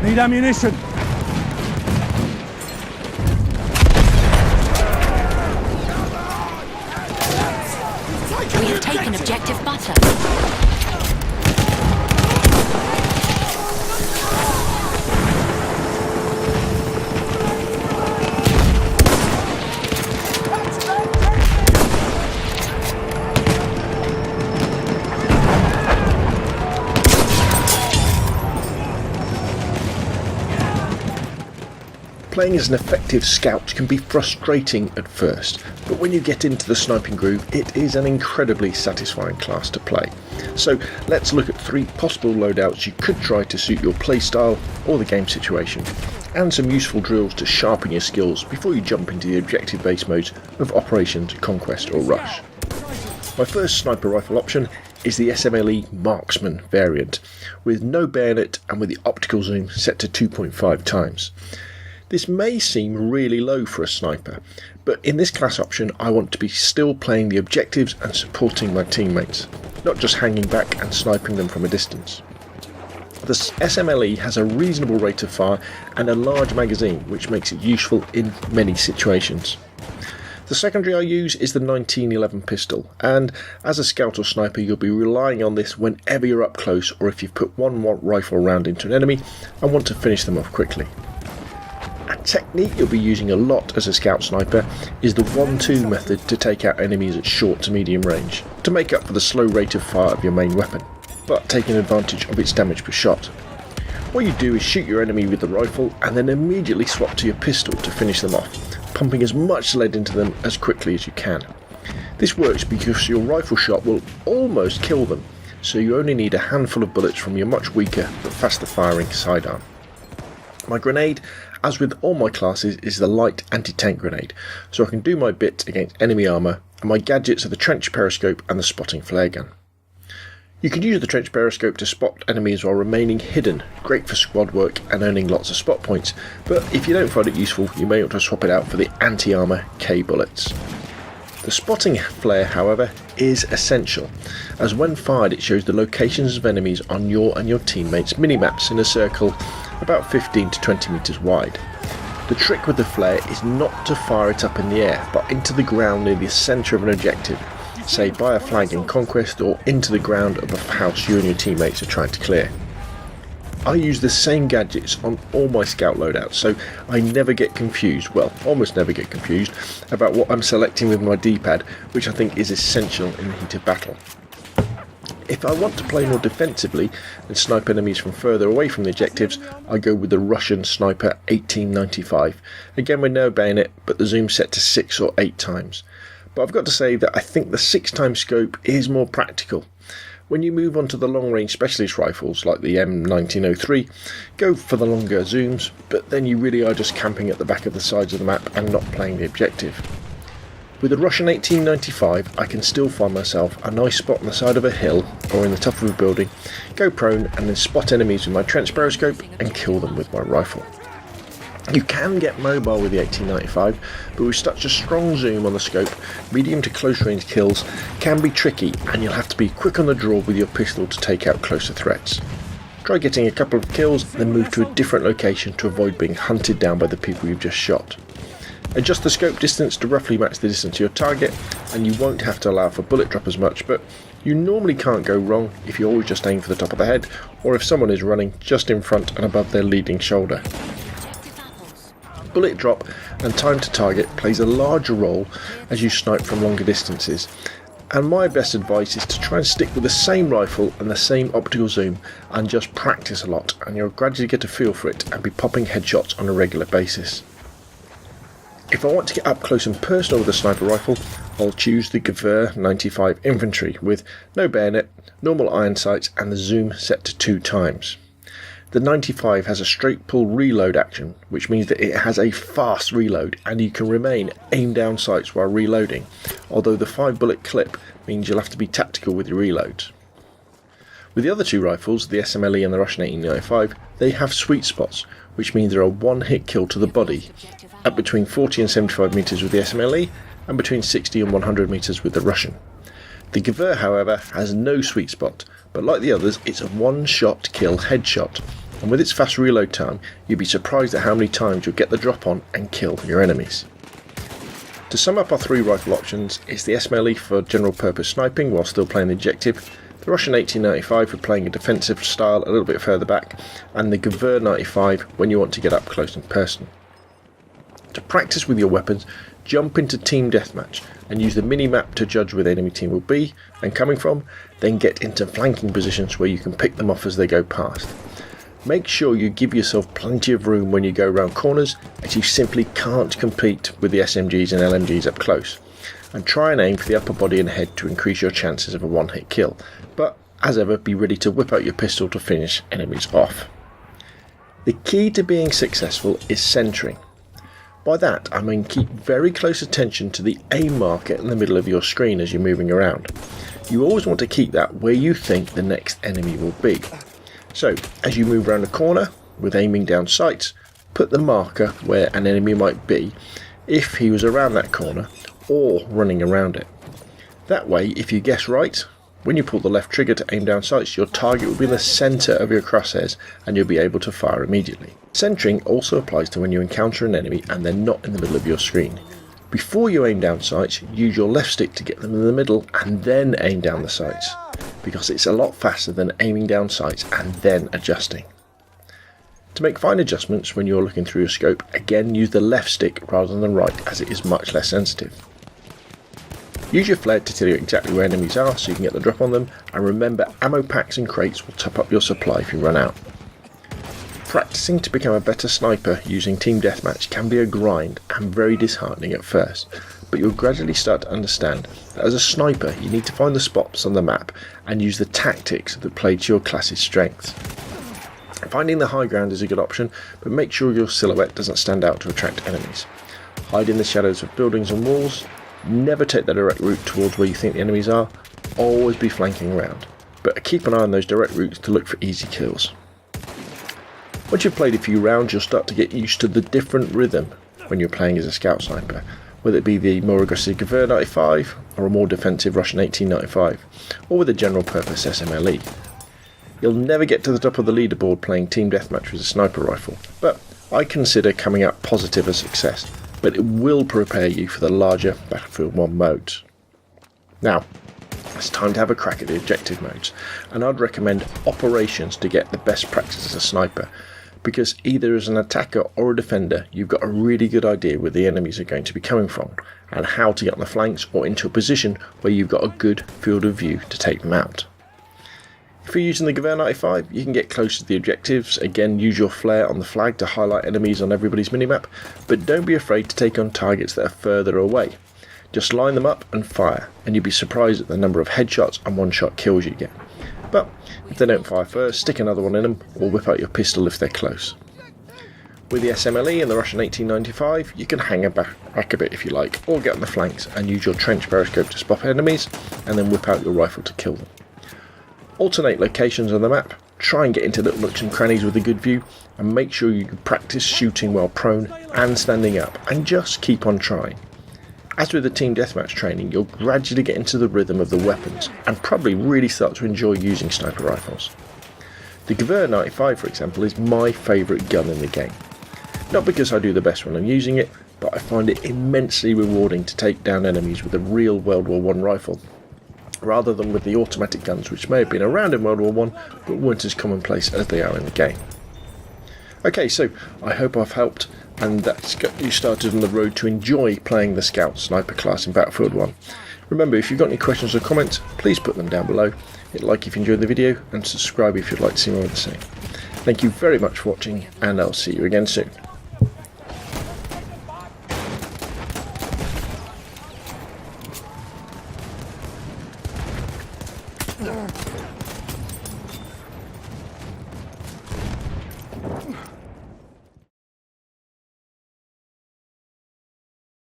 Need ammunition. We have taken objective butter. Playing as an effective scout can be frustrating at first, but when you get into the sniping groove, it is an incredibly satisfying class to play. So let's look at 3 possible loadouts you could try to suit your playstyle or the game situation, and some useful drills to sharpen your skills before you jump into the objective based modes of Operations, Conquest or Rush. My first sniper rifle option is the SMLE Marksman variant, with no bayonet and with the optical zoom set to 2.5 times. This may seem really low for a sniper, but in this class option I want to be still playing the objectives and supporting my teammates, not just hanging back and sniping them from a distance. The SMLE has a reasonable rate of fire and a large magazine, which makes it useful in many situations. The secondary I use is the 1911 pistol, and as a scout or sniper you'll be relying on this whenever you're up close or if you've put one rifle round into an enemy and want to finish them off quickly. A technique you'll be using a lot as a scout sniper is the 1-2 method to take out enemies at short to medium range, to make up for the slow rate of fire of your main weapon, but taking advantage of its damage per shot. What you do is shoot your enemy with the rifle and then immediately swap to your pistol to finish them off, pumping as much lead into them as quickly as you can. This works because your rifle shot will almost kill them, so you only need a handful of bullets from your much weaker but faster firing sidearm. My grenade, as with all my classes, is the light anti-tank grenade, so I can do my bit against enemy armour, and my gadgets are the trench periscope and the spotting flare gun. You can use the trench periscope to spot enemies while remaining hidden, great for squad work and earning lots of spot points, but if you don't find it useful you may want to swap it out for the anti-armour K bullets. The spotting flare, however, is essential, as when fired it shows the locations of enemies on your and your teammates' minimaps in a circle about 15 to 20 metres wide. The trick with the flare is not to fire it up in the air, but into the ground near the centre of an objective, say by a flag in Conquest or into the ground of a house you and your teammates are trying to clear. I use the same gadgets on all my scout loadouts, so I never get confused, well, almost never get confused, about what I'm selecting with my D-pad, which I think is essential in the heat of battle. If I want to play more defensively and snipe enemies from further away from the objectives, I go with the Russian Sniper 1895, again with no bayonet, but the zoom set to 6 or 8 times. But I've got to say that I think the 6-time scope is more practical. When you move on to the long-range specialist rifles like the M1903, go for the longer zooms, but then you really are just camping at the back of the sides of the map and not playing the objective. With the Russian 1895 I can still find myself a nice spot on the side of a hill or in the top of a building, go prone and then spot enemies with my trench periscope and kill them with my rifle. You can get mobile with the 1895, but with such a strong zoom on the scope, medium to close range kills can be tricky and you'll have to be quick on the draw with your pistol to take out closer threats. Try getting a couple of kills, then move to a different location to avoid being hunted down by the people you've just shot. Adjust the scope distance to roughly match the distance to your target, and you won't have to allow for bullet drop as much, but you normally can't go wrong if you always just aim for the top of the head, or if someone is running just in front and above their leading shoulder. Bullet drop and time to target plays a larger role as you snipe from longer distances, and my best advice is to try and stick with the same rifle and the same optical zoom and just practice a lot, and you'll gradually get a feel for it and be popping headshots on a regular basis. If I want to get up close and personal with a sniper rifle, I'll choose the Gewehr 95 Infantry with no bayonet, normal iron sights and the zoom set to 2 times. The 95 has a straight pull reload action, which means that it has a fast reload and you can remain aim down sights while reloading, although the 5 bullet clip means you'll have to be tactical with your reloads. With the other 2 rifles, the SMLE and the Russian 1895, they have sweet spots, which means there are 1 hit kill to the body, at between 40 and 75 metres with the SMLE and between 60 and 100 metres with the Russian. The Gewehr, however, has no sweet spot, but like the others, it's a 1-shot kill headshot, and with its fast reload time, you'd be surprised at how many times you'll get the drop on and kill your enemies. To sum up our 3 rifle options, it's the SMLE for general purpose sniping while still playing the objective, the Russian 1895 for playing a defensive style a little bit further back, and the Gewehr 95 when you want to get up close and personal. To practice with your weapons, jump into Team Deathmatch and use the mini-map to judge where the enemy team will be and coming from, then get into flanking positions where you can pick them off as they go past. Make sure you give yourself plenty of room when you go around corners, as you simply can't compete with the SMGs and LMGs up close. And try and aim for the upper body and head to increase your chances of a one-hit kill, but as ever be ready to whip out your pistol to finish enemies off. The key to being successful is centering. By that I mean keep very close attention to the aim marker in the middle of your screen as you're moving around. You always want to keep that where you think the next enemy will be. So as you move around a corner with aiming down sights, put the marker where an enemy might be if he was around that corner or running around it. That way, if you guess right, when you pull the left trigger to aim down sights, your target will be in the centre of your crosshairs and you'll be able to fire immediately. Centering also applies to when you encounter an enemy and they're not in the middle of your screen. Before you aim down sights, use your left stick to get them in the middle and then aim down the sights, because it's a lot faster than aiming down sights and then adjusting. To make fine adjustments when you're looking through your scope, again use the left stick rather than the right, as it is much less sensitive. Use your flare to tell you exactly where enemies are so you can get the drop on them, and remember ammo packs and crates will top up your supply if you run out. Practicing to become a better sniper using Team Deathmatch can be a grind and very disheartening at first, but you'll gradually start to understand that as a sniper you need to find the spots on the map and use the tactics that play to your class's strengths. Finding the high ground is a good option, but make sure your silhouette doesn't stand out to attract enemies. Hide in the shadows of buildings and walls. Never take the direct route towards where you think the enemies are, always be flanking around, but keep an eye on those direct routes to look for easy kills. Once you've played a few rounds, you'll start to get used to the different rhythm when you're playing as a scout sniper, whether it be the more aggressive Gewehr 95 or a more defensive Russian 1895, or with a general purpose SMLE. You'll never get to the top of the leaderboard playing Team Deathmatch with a sniper rifle, but I consider coming out positive a success. But it will prepare you for the larger Battlefield 1 modes. Now, it's time to have a crack at the objective modes, and I'd recommend operations to get the best practice as a sniper, because either as an attacker or a defender you've got a really good idea where the enemies are going to be coming from, and how to get on the flanks or into a position where you've got a good field of view to take them out. If you're using the Gewehr 95, you can get close to the objectives. Again, use your flare on the flag to highlight enemies on everybody's minimap, but don't be afraid to take on targets that are further away. Just line them up and fire, and you'll be surprised at the number of headshots and one-shot kills you get. But if they don't fire first, stick another one in them, or whip out your pistol if they're close. With the SMLE and the Russian 1895, you can hang back a bit if you like, or get on the flanks and use your trench periscope to spot enemies, and then whip out your rifle to kill them. Alternate locations on the map, try and get into little nooks and crannies with a good view, and make sure you practice shooting while prone and standing up, and just keep on trying. As with the Team Deathmatch training, you'll gradually get into the rhythm of the weapons, and probably really start to enjoy using sniper rifles. The Gewehr 95, for example, is my favourite gun in the game. Not because I do the best when I'm using it, but I find it immensely rewarding to take down enemies with a real World War I rifle, rather than with the automatic guns which may have been around in World War I but weren't as commonplace as they are in the game. Okay, so I hope I've helped and that's got you started on the road to enjoy playing the Scout Sniper class in Battlefield 1. Remember, if you've got any questions or comments, please put them down below. Hit like if you enjoyed the video and subscribe if you'd like to see more of the same. Thank you very much for watching, and I'll see you again soon.